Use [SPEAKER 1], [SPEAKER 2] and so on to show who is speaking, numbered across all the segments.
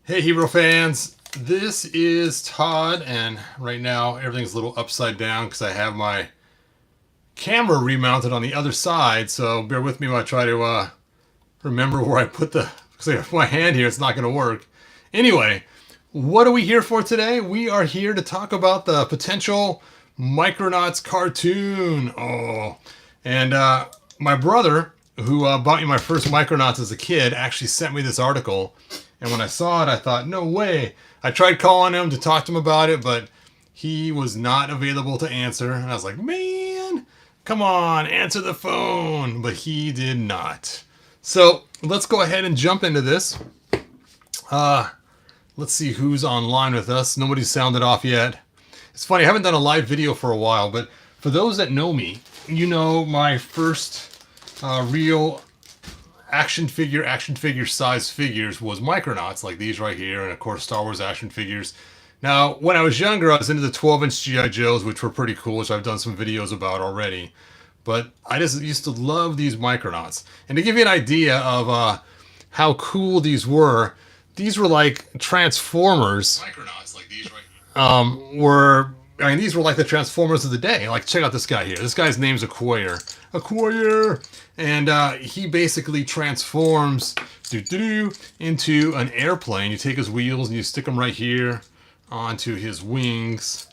[SPEAKER 1] Hey Hero fans, this is Todd, and right now everything's a little upside down because I have my camera remounted on the other side, so bear with me while I try to remember where I put the, because I have my hand here, it's not going to work. Anyway, what are we here for today? We are here to talk about the potential Micronauts cartoon. Oh, and my brother, who bought me my first Micronauts as a kid, actually sent me this article. And when I saw it, I thought, no way. I tried calling him to talk to him about it, but he was not available to answer. And I was like, man, come on, answer the phone. But he did not. So let's go ahead and jump into this. Let's see who's online with us. Nobody's sounded off yet. It's funny, I haven't done a live video for a while, but for those that know me, you know my first real action figure size figures was Micronauts, like these right here, and of course Star Wars action figures. Now, when I was younger, I was into the 12-inch GI Joes, which were pretty cool, which I've done some videos about already. But I just used to love these Micronauts. And to give you an idea of how cool these were like Transformers. Micronauts, like these these were like the Transformers of the day. Like, check out this guy here. This guy's name's Acquire. And he basically transforms into an airplane. You take his wheels and you stick them right here onto his wings.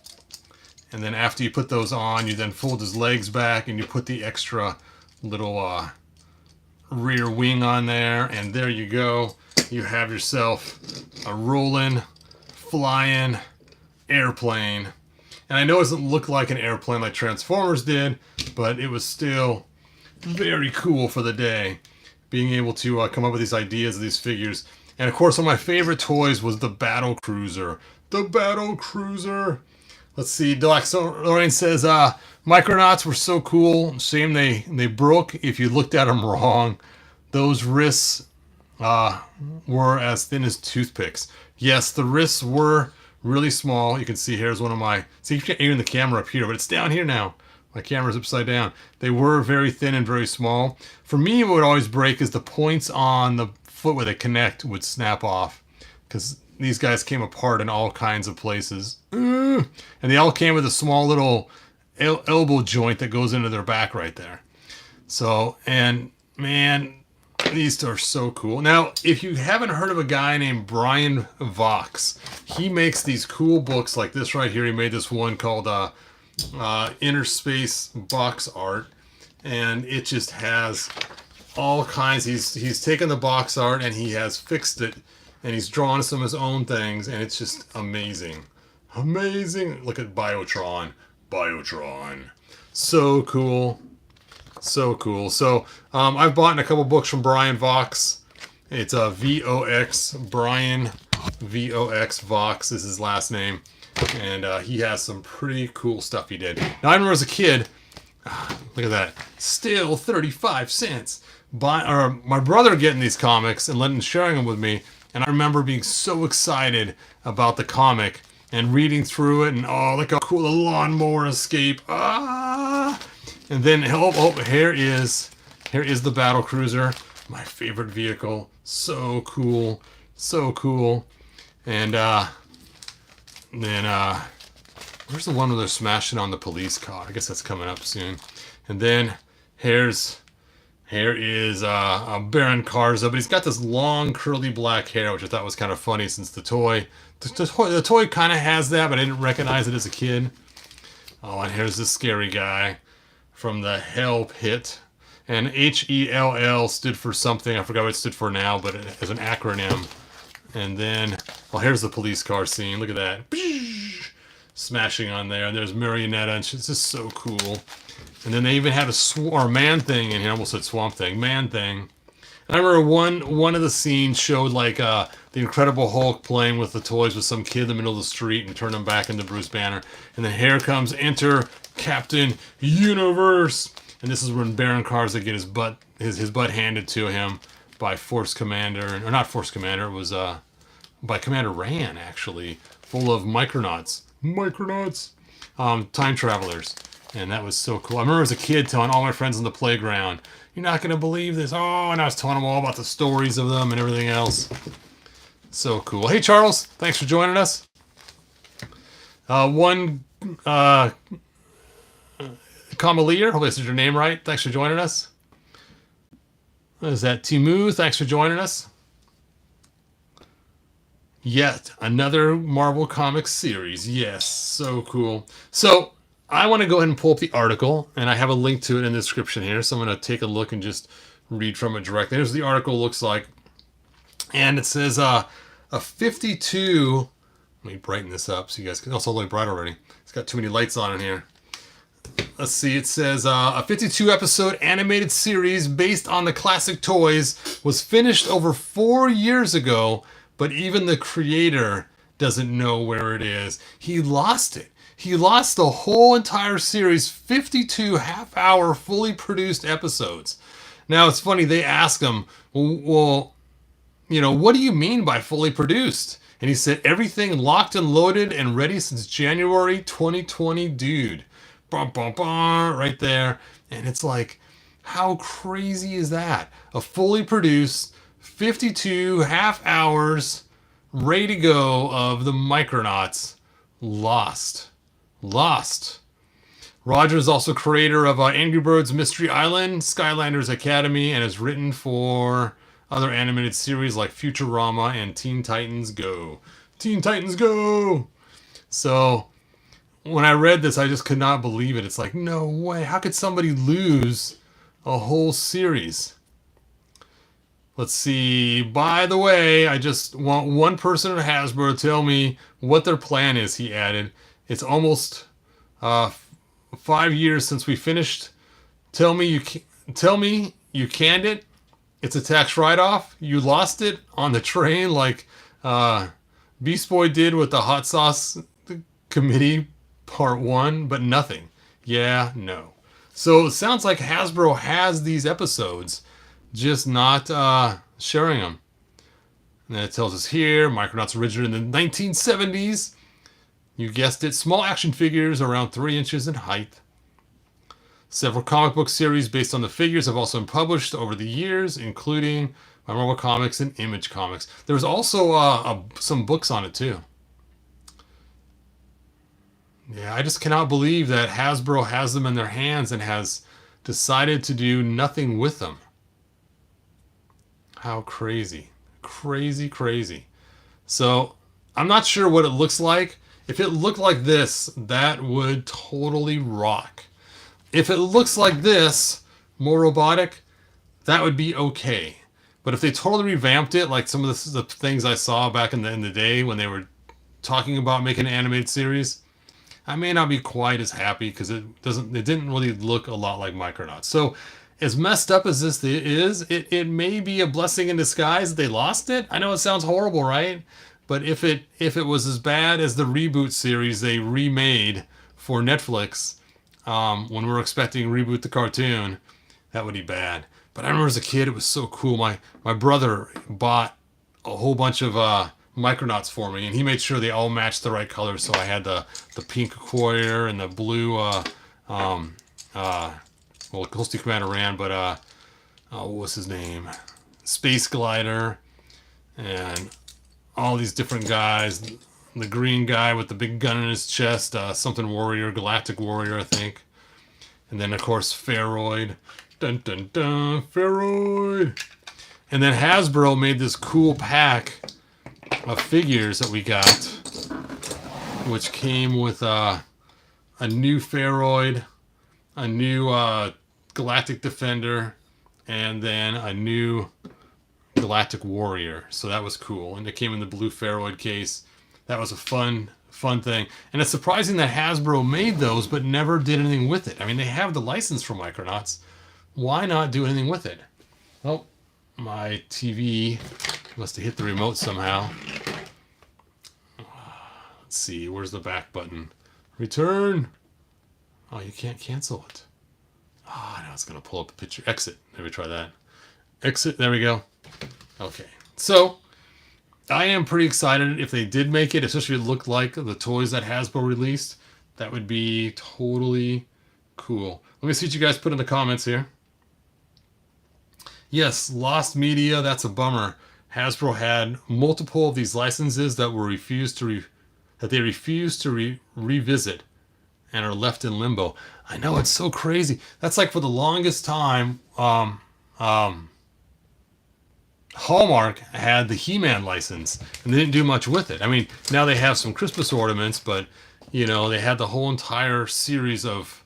[SPEAKER 1] And then after you put those on, you then fold his legs back and you put the extra little rear wing on there. And there you go. You have yourself a rolling, flying airplane. And I know it doesn't look like an airplane like Transformers did, but it was still very cool for the day, being able to come up with these ideas of these figures. And of course, one of my favorite toys was the Battle Cruiser. The Battle Cruiser. Let's see, Deluxe Lorraine says, Micronauts were so cool. Shame they broke if you looked at them wrong. Those wrists were as thin as toothpicks. Yes, the wrists were really small. You can see here's one of my, see, you can't aim the camera up here, but it's down here now. My camera's upside down. They were very thin and very small. For me, what would always break is the points on the foot where they connect would snap off, because these guys came apart in all kinds of places. And they all came with a small little elbow joint that goes into their back right there. So, and man, these are so cool. Now, if you haven't heard of a guy named Brian Vox, he makes these cool books like this right here. He made this one called Inner Space Box Art, and it just has all kinds. He's taken the box art and he has fixed it, and he's drawn some of his own things, and it's just amazing. Amazing. Look at Biotron. So cool. So cool. So I've bought a couple books from Brian Vox. It's a VOX, Brian VOX Vox is his last name. And he has some pretty cool stuff he did. Now, I remember as a kid, look at that, still 35 cents. My brother getting these comics and sharing them with me. And I remember being so excited about the comic and reading through it. And oh, look how cool the lawnmower escape. And then, here is the Battle Cruiser, my favorite vehicle. So cool, so cool. And then where's the one where they're smashing on the police car? I guess that's coming up soon. And then here is Baron Karza, but he's got this long curly black hair, which I thought was kind of funny since the toy kind of has that, but I didn't recognize it as a kid. Oh, and here's this scary guy from the Hell Pit. And HELL stood for something. I forgot what it stood for now, but it is an acronym. And then, well, here's the police car scene. Look at that. Smashing on there. And there's Marionetta. And she's just so cool. And then they even had a man thing in here. I almost said swamp thing. Man thing. And I remember one of the scenes showed like the Incredible Hulk playing with the toys with some kid in the middle of the street and turned him back into Bruce Banner. And then here comes enter Captain Universe. And this is when Baron Karza get his butt handed to him by Force Commander, or not Force Commander, it was by Commander Ran, actually, full of Micronauts, time travelers. And that was so cool. I remember as a kid telling all my friends on the playground, "You're not going to believe this." Oh, and I was telling them all about the stories of them and everything else. So cool. Hey, Charles. Thanks for joining us. One Kamalier. Hopefully, this is your name right. Thanks for joining us. Is that Timu? Thanks for joining us. Yet another Marvel Comics series. Yes, so cool. So I want to go ahead and pull up the article, and I have a link to it in the description here. So I'm going to take a look and just read from it directly. Here's what the article looks like. And it says a 52... Let me brighten this up so you guys can... Also, light bright already. It's got too many lights on in here. Let's see, it says a 52-episode animated series based on the classic toys was finished over 4 years ago, but even the creator doesn't know where it is. He lost it. He lost the whole entire series, 52 half-hour, fully produced episodes. Now, it's funny, they ask him, well, you know, what do you mean by fully produced? And he said, everything locked and loaded and ready since January 2020, dude. Bum, bum, bum, right there. And it's like, how crazy is that? A fully produced 52 half hours ready to go of the Micronauts lost. Roger is also creator of Angry Birds Mystery Island, Skylanders Academy, and has written for other animated series like Futurama and Teen Titans Go. Teen Titans Go! So when I read this, I just could not believe it. It's like, no way. How could somebody lose a whole series? Let's see. By the way, I just want one person at Hasbro to tell me what their plan is, he added. It's almost 5 years since we finished. Tell me you canned it. It's a tax write-off. You lost it on the train like Beast Boy did with the Hot Sauce Committee Part 1, but nothing. Yeah, no. So it sounds like Hasbro has these episodes, just not sharing them. And then it tells us here, Micronauts originated in the 1970s. You guessed it, small action figures around 3 inches in height. Several comic book series based on the figures have also been published over the years, including Marvel Comics and Image Comics. There was also some books on it too. Yeah, I just cannot believe that Hasbro has them in their hands and has decided to do nothing with them. How crazy. Crazy, crazy. So, I'm not sure what it looks like. If it looked like this, that would totally rock. If it looks like this, more robotic, that would be okay. But if they totally revamped it, like some of the things I saw back in the day when they were talking about making an animated series, I may not be quite as happy because it didn't really look a lot like Micronauts. So as messed up as this is, it may be a blessing in disguise that they lost it. I know it sounds horrible, right? But if it was as bad as the reboot series they remade for Netflix, when we were expecting Reboot the cartoon, that would be bad. But I remember as a kid, it was so cool. My brother bought a whole bunch of Micronauts for me, and he made sure they all matched the right colors. So I had the pink Acquire and the blue, Coastal Commander ran, but what was his name? Space Glider, and all these different guys. The green guy with the big gun in his chest, something warrior, galactic warrior, I think. And then, of course, Pharoid. Dun, dun, dun, Pharoid. And then Hasbro made this cool pack of figures that we got, which came with a new Pharoid, a new Galactic Defender, and then a new Galactic Warrior. So that was cool. And it came in the blue Pharoid case. That was a fun thing. And it's surprising that Hasbro made those but never did anything with it. I mean, they have the license for Micronauts. Why not do anything with it? Oh, my TV must have hit the remote somehow. Let's see, where's the back button? Return. Oh, you can't cancel it. Ah, now it's going to pull up a picture. Exit. Maybe try that. Exit. There we go. Okay. So I am pretty excited if they did make it, especially if it looked like the toys that Hasbro released. That would be totally cool. Let me see what you guys put in the comments here. Yes, lost media. That's a bummer. Hasbro had multiple of these licenses that were that they refused to revisit and are left in limbo. I know, it's so crazy. That's like for the longest time. Hallmark had the He-Man license, and they didn't do much with it. I mean, now they have some Christmas ornaments, but they had the whole entire series of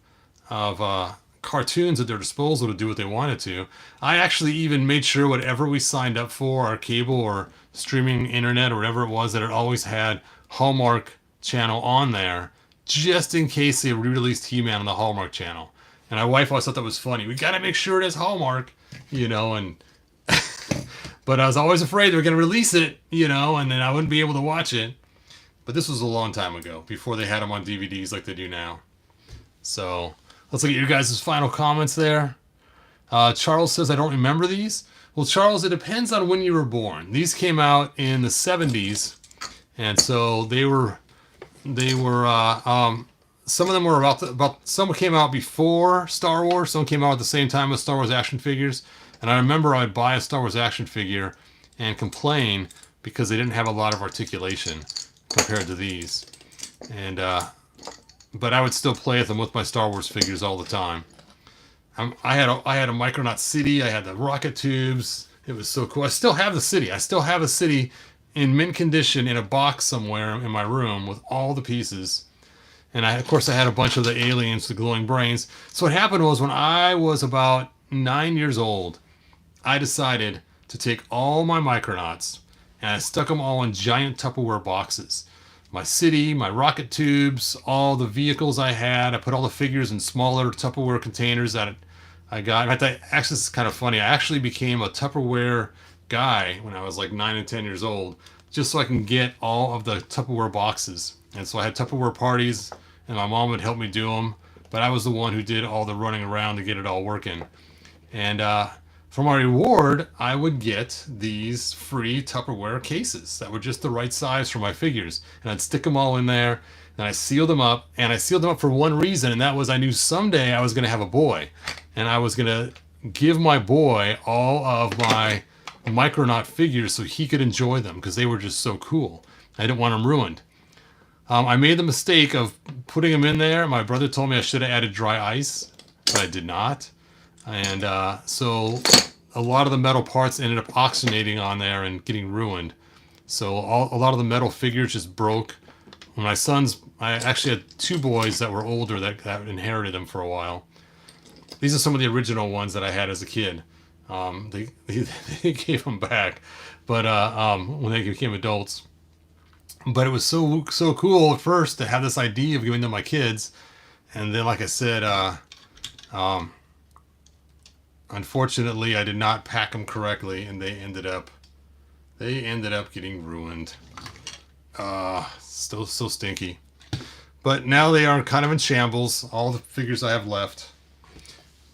[SPEAKER 1] cartoons at their disposal to do what they wanted to. I actually even made sure whatever we signed up for, our cable or streaming internet or whatever it was, that it always had Hallmark channel on there, just in case they re-released He-Man on the Hallmark channel. And my wife always thought that was funny. We gotta make sure it is Hallmark, and but I was always afraid they were going to release it, and then I wouldn't be able to watch it. But this was a long time ago, before they had them on DVDs like they do now. So let's look at your guys' final comments there. Charles says, I don't remember these. Well, Charles, it depends on when you were born. These came out in the 70s, and so they were some of them were about some came out before Star Wars, some came out at the same time as Star Wars action figures. And I remember I'd buy a Star Wars action figure and complain because they didn't have a lot of articulation compared to these. And but I would still play with them with my Star Wars figures all the time. I had a Micronaut city. I had the rocket tubes. It was so cool. I still have the city. I still have a city in mint condition in a box somewhere in my room with all the pieces. And of course I had a bunch of the aliens, the glowing brains. So what happened was, when I was about 9 years old, I decided to take all my Micronauts and I stuck them all in giant Tupperware boxes. My city, my rocket tubes, all the vehicles I had. I put all the figures in smaller Tupperware containers that I got. In fact, actually, this is kind of funny. I actually became a Tupperware guy when I was like 9 and 10 years old, just so I can get all of the Tupperware boxes. And so I had Tupperware parties, and my mom would help me do them. But I was the one who did all the running around to get it all working. And for my reward, I would get these free Tupperware cases that were just the right size for my figures. And I'd stick them all in there, and I sealed them up. And I sealed them up for one reason, and that was I knew someday I was going to have a boy. And I was going to give my boy all of my Micronaut figures so he could enjoy them, because they were just so cool. I didn't want them ruined. I made the mistake of putting them in there. My brother told me I should have added dry ice, but I did not. And so a lot of the metal parts ended up oxygenating on there and getting ruined. So a lot of the metal figures just broke. When my sons, I actually had two boys that were older that inherited them for a while. These are some of the original ones that I had as a kid. They gave them back, but when they became adults. But it was so cool at first to have this idea of giving them my kids, and then, like I said, unfortunately, I did not pack them correctly, and they ended up getting ruined. Still so stinky. But now they are kind of in shambles. All the figures I have left,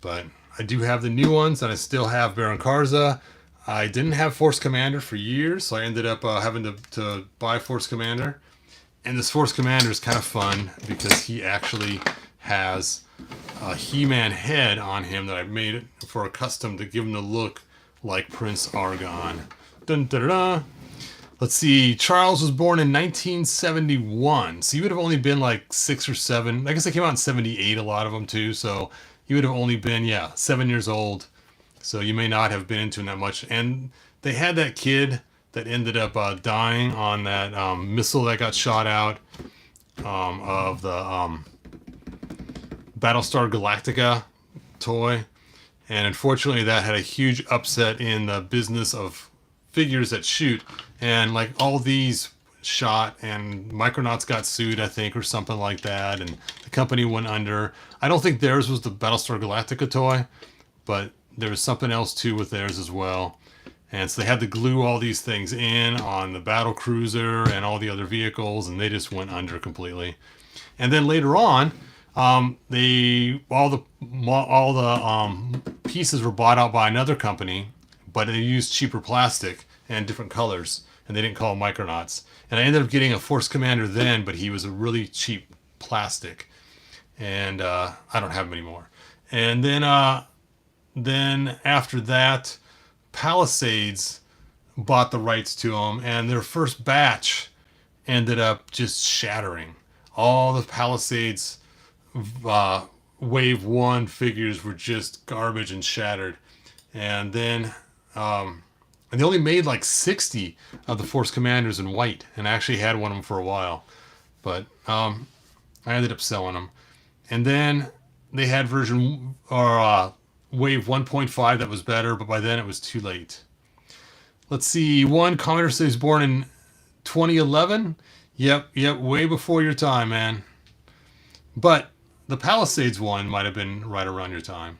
[SPEAKER 1] but I do have the new ones, and I still have Baron Karza. I didn't have Force Commander for years, so I ended up having to buy Force Commander. And this Force Commander is kind of fun because he actually has a He-Man head on him that I made for a custom to give him the look like Prince Argon. Dun, dun, dun, dun. Let's see. Charles was born in 1971, so he would have only been like 6 or 7. I guess they came out in 78, a lot of them too, so he would have only been, 7 years old. So you may not have been into him that much. And they had that kid that ended up dying on that missile that got shot out of the Battlestar Galactica toy. And unfortunately, that had a huge upset in the business of figures that shoot. And like all these shot, and Micronauts got sued, I think, or something like that. And the company went under. I don't think theirs was the Battlestar Galactica toy, but there was something else too with theirs as well. And so they had to glue all these things in on the battle cruiser and all the other vehicles, and they just went under completely. And then later on, all the pieces were bought out by another company, but they used cheaper plastic and different colors, and they didn't call them Micronauts. And I ended up getting a Force Commander then, but he was a really cheap plastic, and I don't have him anymore. And then after that, Palisades bought the rights to them, and their first batch ended up just shattering. All the Palisades Wave 1 figures were just garbage and shattered. And then and they only made like 60 of the Force Commanders in white, and I actually had one of them for a while. But I ended up selling them. And then they had version or Wave 1.5 that was better, but by then it was too late. Let's see, one Commander says born in 2011. Yep, way before your time, man. But the Palisades one might have been right around your time.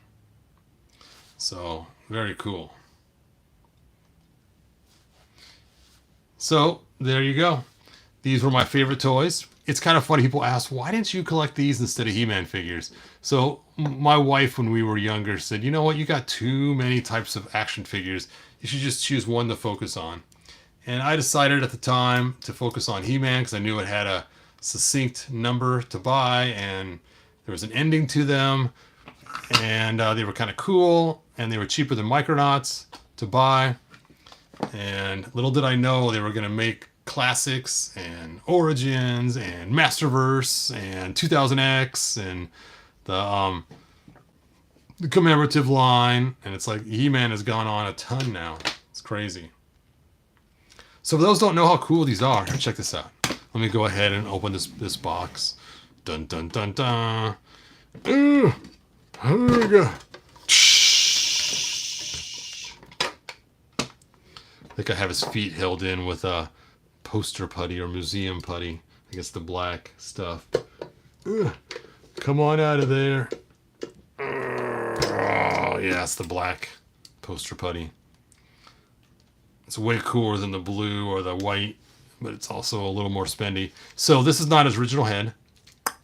[SPEAKER 1] So, very cool. So, there you go. These were my favorite toys. It's kind of funny, people ask, why didn't you collect these instead of He-Man figures? So, my wife, when we were younger, said, you know what, you got too many types of action figures. You should just choose one to focus on. And I decided at the time to focus on He-Man because I knew it had a succinct number to buy, and there was an ending to them, and they were kind of cool, and they were cheaper than Micronauts to buy. And little did I know they were going to make Classics and Origins and Masterverse and 2000X and the commemorative line, and it's like He-Man has gone on a ton now. It's crazy. So for those who don't know how cool these are, check this out. Let me go ahead and open this box. Dun dun dun dun. Here we go. I think I have his feet held in with a poster putty or museum putty. I guess the black stuff. Come on out of there. Oh, yeah, it's the black poster putty. It's way cooler than the blue or the white, but it's also a little more spendy. So this is not his original head.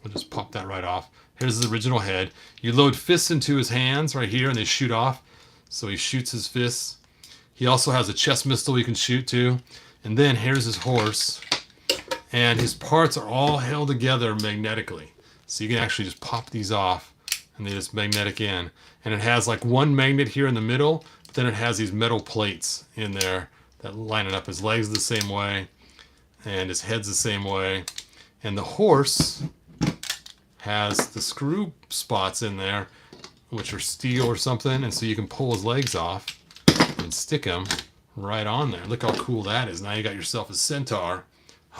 [SPEAKER 1] We'll just pop that right off. Here's his original head. You load fists into his hands right here, and they shoot off. So he shoots his fists. He also has a chest missile he can shoot too. And then here's his horse. And his parts are all held together magnetically. So you can actually just pop these off, and they just magnetic in. And it has like one magnet here in the middle, but then it has these metal plates in there that line it up. His legs the same way, and his head's the same way. And the horse has the screw spots in there, which are steel or something, and so you can pull his legs off and stick him right on there. Look how cool that is. Now you got yourself a centaur.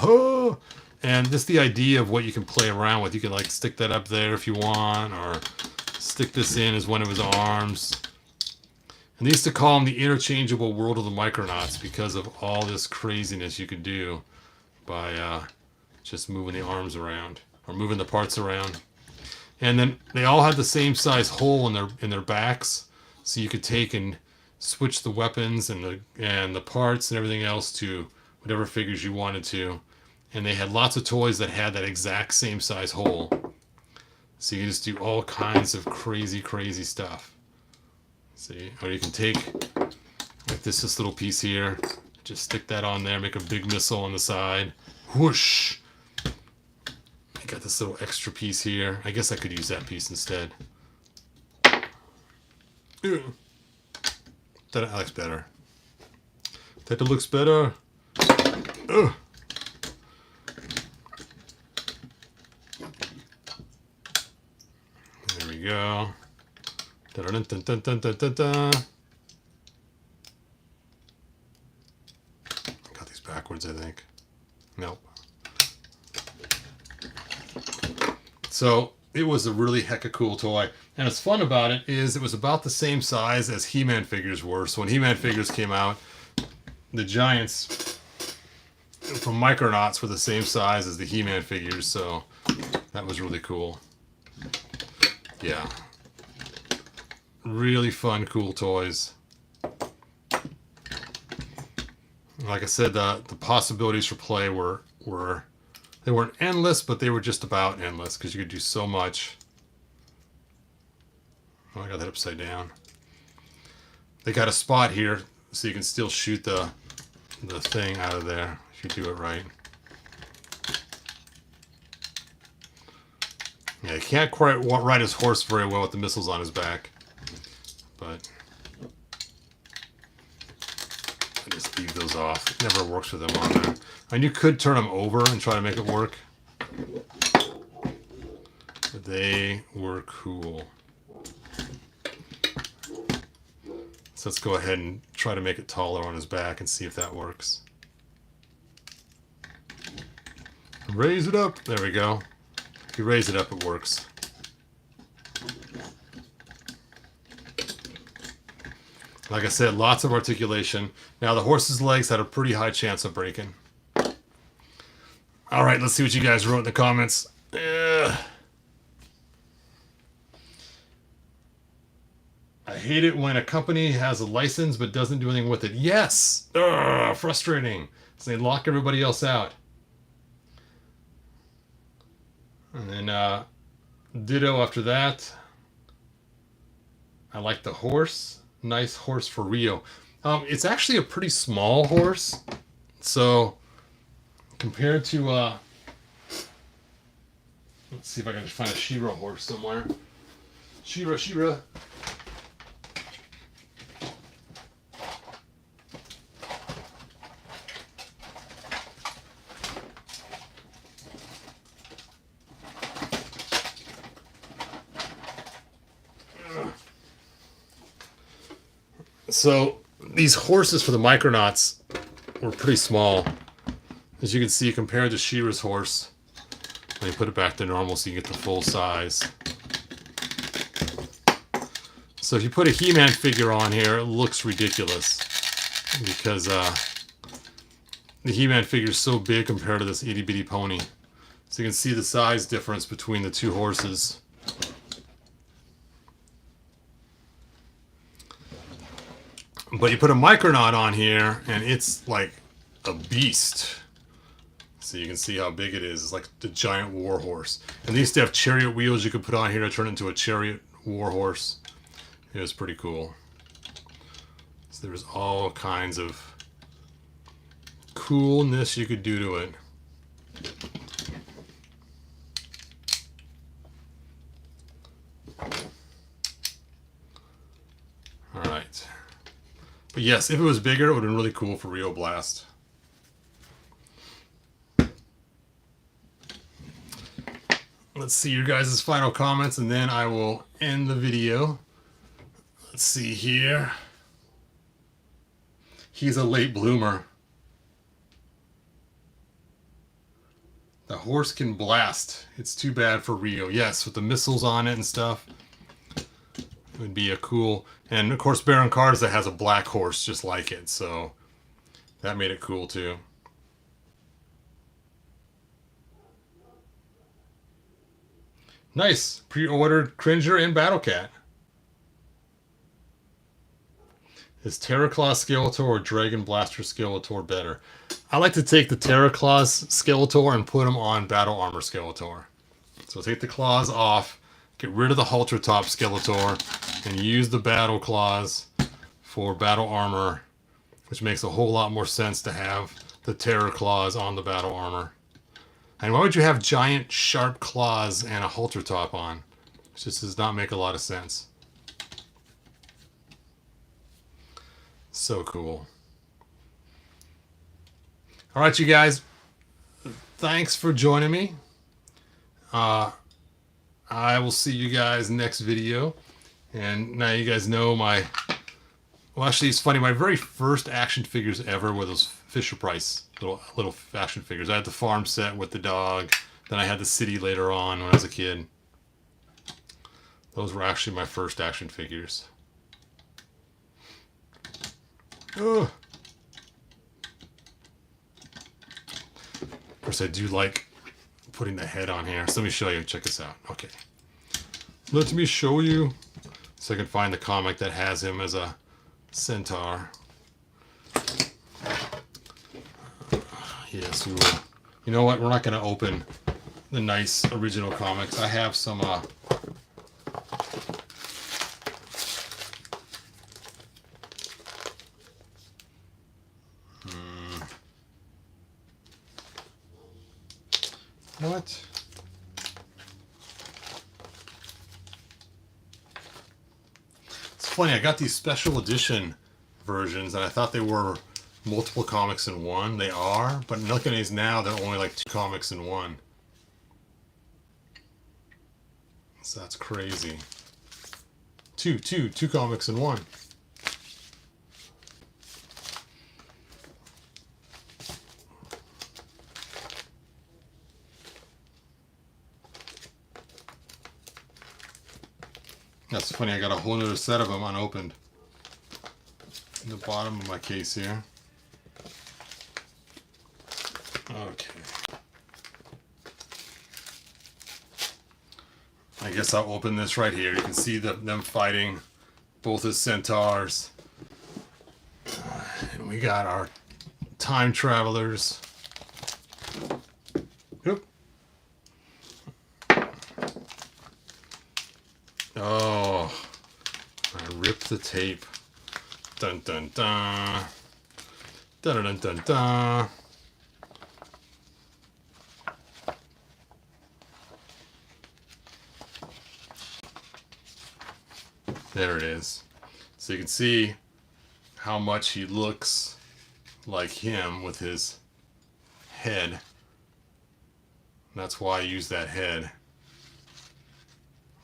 [SPEAKER 1] Oh! And just the idea of what you can play around with. You can like stick that up there if you want, or stick this in as one of his arms. And they used to call them the interchangeable world of the Micronauts because of all this craziness you could do by just moving the arms around or moving the parts around. And then they all had the same size hole in their backs, so you could take and switch the weapons and the parts and everything else to whatever figures you wanted to. And they had lots of toys that had that exact same size hole, so you can just do all kinds of crazy stuff. See, or you can take like this little piece here, just stick that on there, make a big missile on the side. Whoosh! I got this little extra piece here. I guess I could use that piece instead. That looks better. That looks better. Ugh. There we go. Dun, dun, dun, dun, dun, dun, dun. Got these backwards, I think. Nope. So it was a really hecka cool toy. And what's fun about it is it was about the same size as He-Man figures were. So when He-Man figures came out, the Giants from Micronauts were the same size as the He-Man figures. So that was really cool. Yeah. Really fun, cool toys. Like I said, the possibilities for play were they weren't endless, but they were just about endless because you could do so much. Oh, I got that upside down. They got a spot here so you can still shoot the thing out of there if you do it right. Yeah, he can't quite ride his horse very well with the missiles on his back. But I just leave those off. It never works with them on there. And you could turn them over and try to make it work. But they were cool. So let's go ahead and try to make it taller on his back and see if that works. Raise it up. There we go. If you raise it up, it works. Like I said, lots of articulation. Now the horse's legs had a pretty high chance of breaking. All right, let's see what you guys wrote in the comments. Ugh. I hate it when a company has a license but doesn't do anything with it. Yes! Ugh, frustrating. So they lock everybody else out. And then ditto after that. I like the horse. Nice horse for Rio. It's actually a pretty small horse. So compared to let's see if I can just find a Shira horse somewhere. Shira. So these horses for the Micronauts were pretty small. As you can see, compared to Shira's horse. Let me put it back to normal so you get the full size. So if you put a He-Man figure on here, it looks ridiculous. Because the He-Man figure is so big compared to this itty-bitty pony. So you can see the size difference between the two horses. But you put a Micronaut on here, and it's like a beast. So you can see how big it is. It's like the giant war horse. And they used to have chariot wheels you could put on here to turn into a chariot war horse. It was pretty cool. So there was all kinds of coolness you could do to it. Alright. But yes, if it was bigger, it would have been really cool for Rio Blast. Let's see your guys' final comments, and then I will end the video. Let's see here. He's a late bloomer. The horse can blast. It's too bad for Rio. Yes, with the missiles on it and stuff. It would be a cool... And of course Baron Karza has a black horse just like it, so that made it cool too. Nice. Pre-ordered Cringer and Battle Cat. Is Terraclaw Skeletor or Dragon Blaster Skeletor better? I like to take the Terraclaw Skeletor and put him on Battle Armor Skeletor. So take the claws off, get rid of the halter top Skeletor, and use the Battle Claws for Battle Armor, which makes a whole lot more sense to have the Terraclaws on the Battle Armor. And why would you have giant sharp claws and a halter top on? It just does not make a lot of sense. So cool. Alright, you guys. Thanks for joining me. I will see you guys next video. And now you guys know my... Well, actually, it's funny. My very first action figures ever were those Fisher-Price little action figures. I had the farm set with the dog. Then I had the city later on when I was a kid. Those were actually my first action figures. Ugh. Of course, I do like putting the head on here. So let me show you. Check this out. Okay. Let me show you. So I can find the comic that has him as a centaur. Yes, we will. You know what? We're not going to open the nice original comics. I have some what? It's funny, I got these special edition versions and I thought they were multiple comics in one. They are, but looking at these now, they're only like 2 comics in one. So that's crazy. Two comics in one. That's funny, I got a whole other set of them unopened in the bottom of my case here. Okay. I guess I'll open this right here. You can see them fighting both as centaurs. And we got our time travelers. Oop. Oh, I ripped the tape. Dun dun dun. Dun dun dun dun. There it is. So you can see how much he looks like him with his head. That's why I use that head.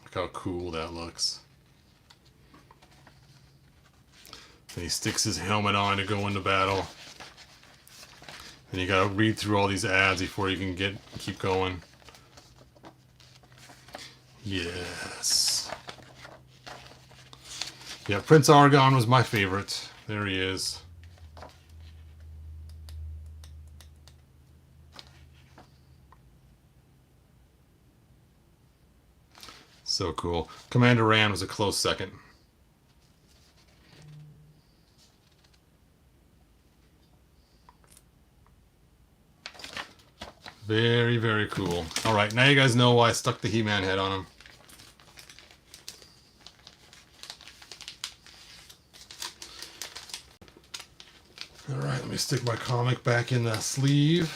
[SPEAKER 1] Look how cool that looks. And he sticks his helmet on to go into battle. And you gotta read through all these ads before you can keep going. Yes. Yeah, Prince Argon was my favorite. There he is. So cool. Commander Rand was a close second. Very, very cool. Alright, now you guys know why I stuck the He-Man head on him. Alright, let me stick my comic back in the sleeve.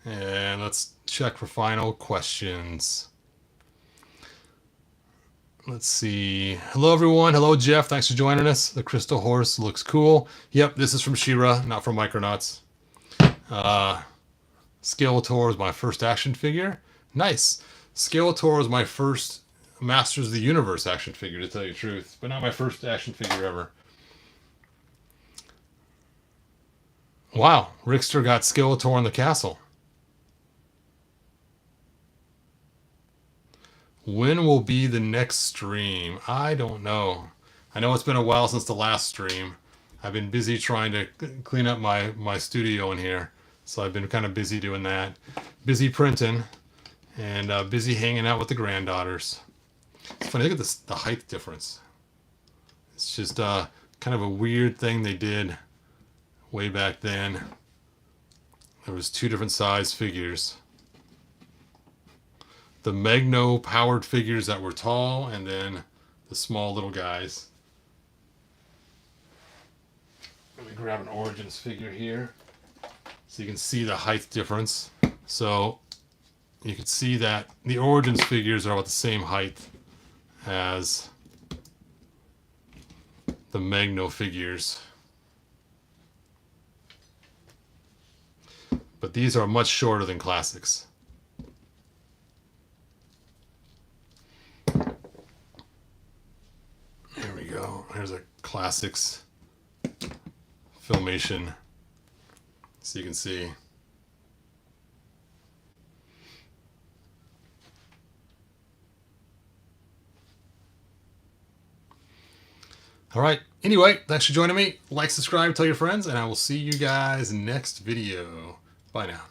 [SPEAKER 1] And let's check for final questions. Let's see. Hello, everyone. Hello, Jeff. Thanks for joining us. The Crystal Horse looks cool. Yep, this is from She-Ra, not from Micronauts. Skeletor is my first action figure. Nice. Skeletor is my first Masters of the Universe action figure, to tell you the truth, but not my first action figure ever. Wow, Rickster got Skeletor in the castle. When will be the next stream? I don't know. I know it's been a while since the last stream. I've been busy trying to clean up my studio in here. So I've been kind of busy doing that. Busy printing. And busy hanging out with the granddaughters. It's funny, look at the height difference. It's just kind of a weird thing they did way back then. There was 2 different size figures. The Magno powered figures that were tall, and then the small little guys. Let me grab an Origins figure here so you can see the height difference. So you can see that the Origins figures are about the same height as the Magno figures. But these are much shorter than Classics. There we go. Here's a Classics Filmation, so you can see. All right. Anyway, thanks for joining me. Like, subscribe, tell your friends, and I will see you guys next video. Bye now.